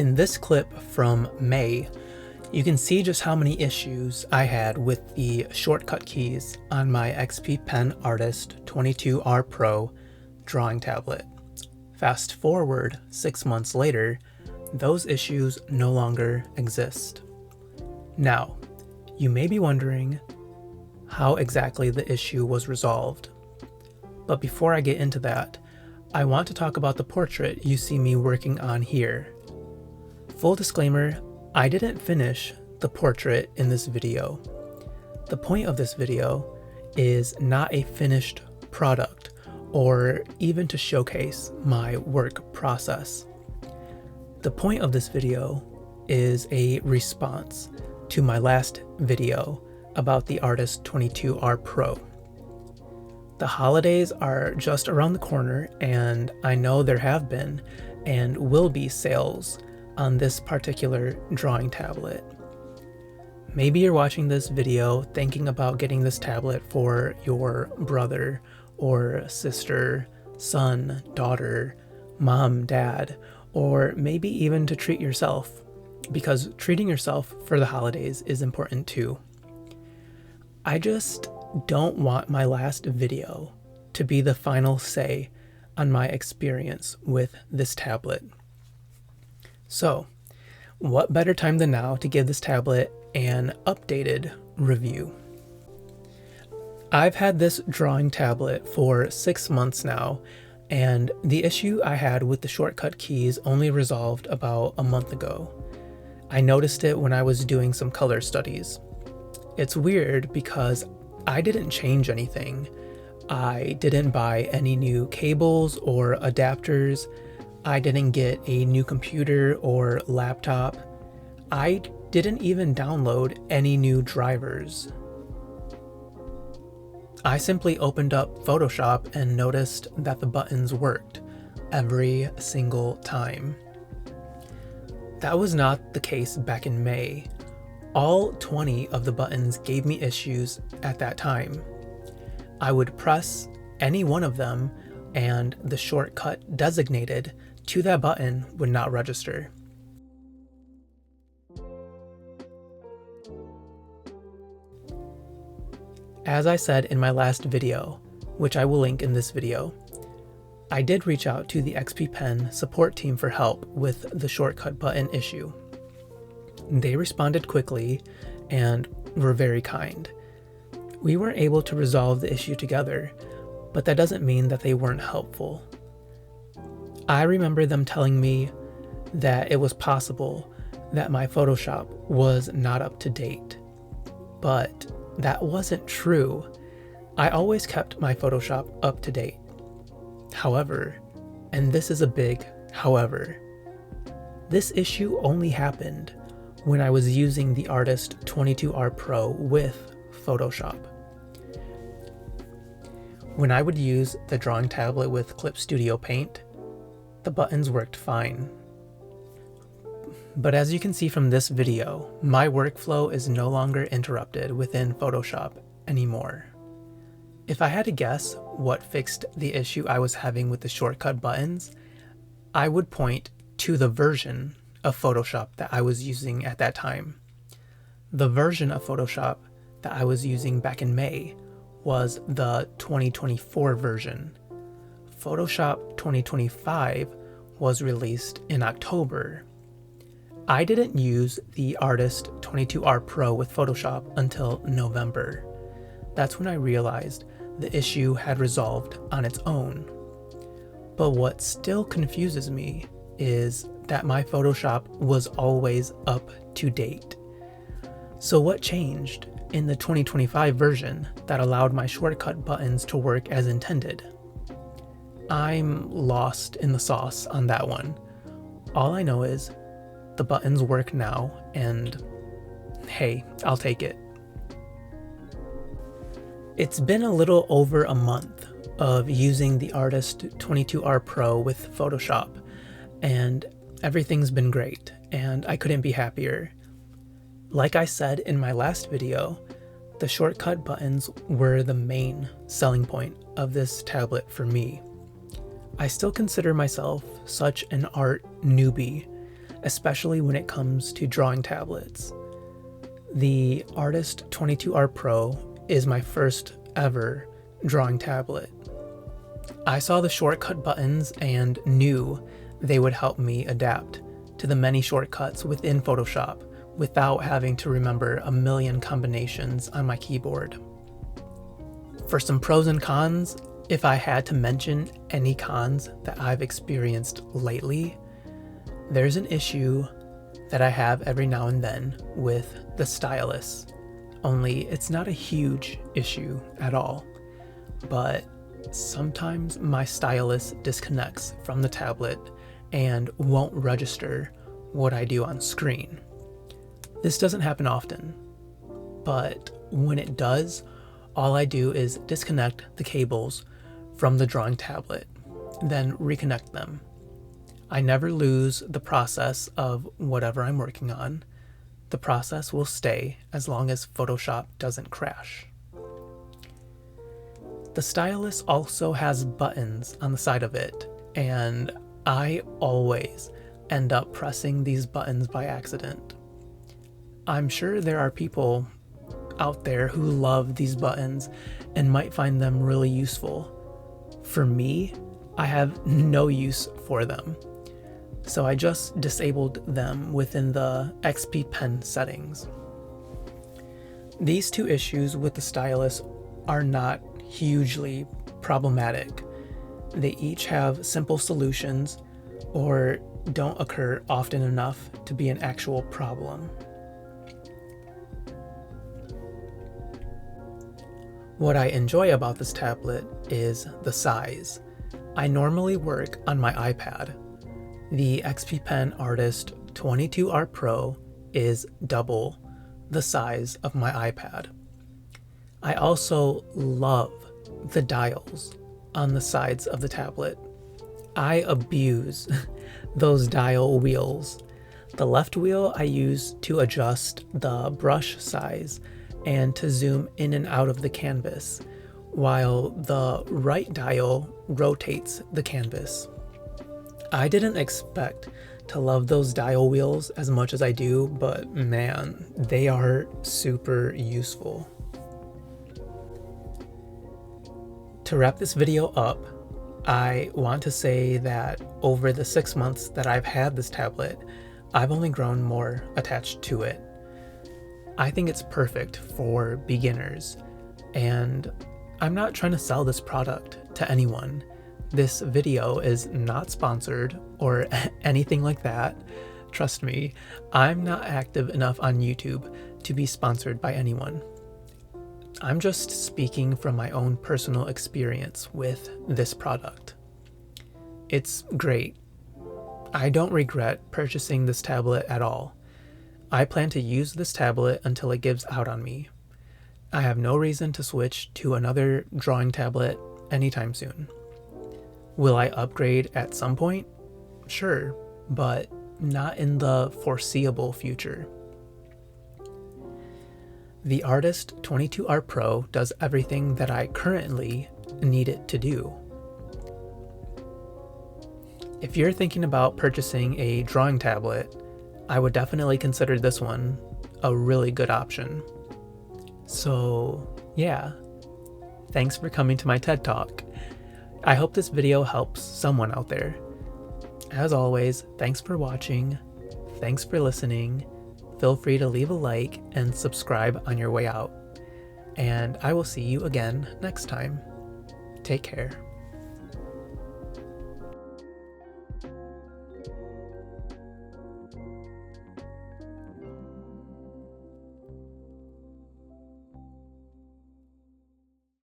In this clip from May, you can see just how many issues I had with the shortcut keys on my XP Pen Artist 22R Pro drawing tablet. Fast forward 6 months later, those issues no longer exist. Now, you may be wondering how exactly the issue was resolved. But before I get into that, I want to talk about the portrait you see me working on here. Full disclaimer, I didn't finish the portrait in this video. The point of this video is not a finished product or even to showcase my work process. The point of this video is a response to my last video about the Artist 22R Pro. The holidays are just around the corner, and I know there have been and will be sales on this particular drawing tablet. Maybe you're watching this video thinking about getting this tablet for your brother or sister, son, daughter, mom, dad, or maybe even to treat yourself, because treating yourself for the holidays is important too. I just don't want my last video to be the final say on my experience with this tablet. So, what better time than now to give this tablet an updated review? I've had this drawing tablet for 6 months now, and the issue I had with the shortcut keys only resolved about a month ago. I noticed it when I was doing some color studies. It's weird because I didn't change anything. I didn't buy any new cables or adapters. I didn't get a new computer or laptop. I didn't even download any new drivers. I simply opened up Photoshop and noticed that the buttons worked every single time. That was not the case back in May. All 20 of the buttons gave me issues at that time. I would press any one of them and the shortcut designated to that button would not register. As I said in my last video, which I will link in this video, I did reach out to the XP Pen support team for help with the shortcut button issue. They responded quickly and were very kind. We were able to resolve the issue together, but that doesn't mean that they weren't helpful. I remember them telling me that it was possible that my Photoshop was not up to date, but that wasn't true. I always kept my Photoshop up to date. However, and this is a big however, this issue only happened when I was using the Artist 22R Pro with Photoshop. When I would use the drawing tablet with Clip Studio Paint, the buttons worked fine. But as you can see from this video, my workflow is no longer interrupted within Photoshop anymore. If I had to guess what fixed the issue I was having with the shortcut buttons, I would point to the version of Photoshop that I was using at that time. The version of Photoshop that I was using back in May was the 2024 version. Photoshop 2025 was released in October. I didn't use the Artist 22R Pro with Photoshop until November. That's when I realized the issue had resolved on its own. But what still confuses me is that my Photoshop was always up to date. So what changed in the 2025 version that allowed my shortcut buttons to work as intended? I'm lost in the sauce on that one. All I know is the buttons work now, and hey, I'll take it. It's been a little over a month of using the Artist 22R Pro with Photoshop, and everything's been great, and I couldn't be happier. Like I said in my last video, the shortcut buttons were the main selling point of this tablet for me. I still consider myself such an art newbie, especially when it comes to drawing tablets. The Artist 22R Pro is my first ever drawing tablet. I saw the shortcut buttons and knew they would help me adapt to the many shortcuts within Photoshop without having to remember a million combinations on my keyboard. For some pros and cons, if I had to mention any cons that I've experienced lately, there's an issue that I have every now and then with the stylus. Only it's not a huge issue at all, but sometimes my stylus disconnects from the tablet and won't register what I do on screen. This doesn't happen often, but when it does, all I do is disconnect the cables from the drawing tablet, then reconnect them. I never lose the process of whatever I'm working on. The process will stay as long as Photoshop doesn't crash. The stylus also has buttons on the side of it, and I always end up pressing these buttons by accident. I'm sure there are people out there who love these buttons and might find them really useful. For me, I have no use for them, so I just disabled them within the XP Pen settings. These two issues with the stylus are not hugely problematic. They each have simple solutions or don't occur often enough to be an actual problem. What I enjoy about this tablet is the size. I normally work on my iPad. The XP Pen Artist 22R Pro is double the size of my iPad. I also love the dials on the sides of the tablet. I abuse those dial wheels. The left wheel I use to adjust the brush size and to zoom in and out of the canvas, while the right dial rotates the canvas. I didn't expect to love those dial wheels as much as I do, but man, they are super useful. To wrap this video up, I want to say that over the 6 months that I've had this tablet, I've only grown more attached to it. I think it's perfect for beginners, and I'm not trying to sell this product to anyone. This video is not sponsored or anything like that. Trust me, I'm not active enough on YouTube to be sponsored by anyone. I'm just speaking from my own personal experience with this product. It's great. I don't regret purchasing this tablet at all. I plan to use this tablet until it gives out on me. I have no reason to switch to another drawing tablet anytime soon. Will I upgrade at some point? Sure, but not in the foreseeable future. The Artist 22R Pro does everything that I currently need it to do. If you're thinking about purchasing a drawing tablet, I would definitely consider this one a really good option. So yeah, thanks for coming to my TED Talk. I hope this video helps someone out there. As always, thanks for watching, thanks for listening. Feel free to leave a like and subscribe on your way out. And I will see you again next time. Take care.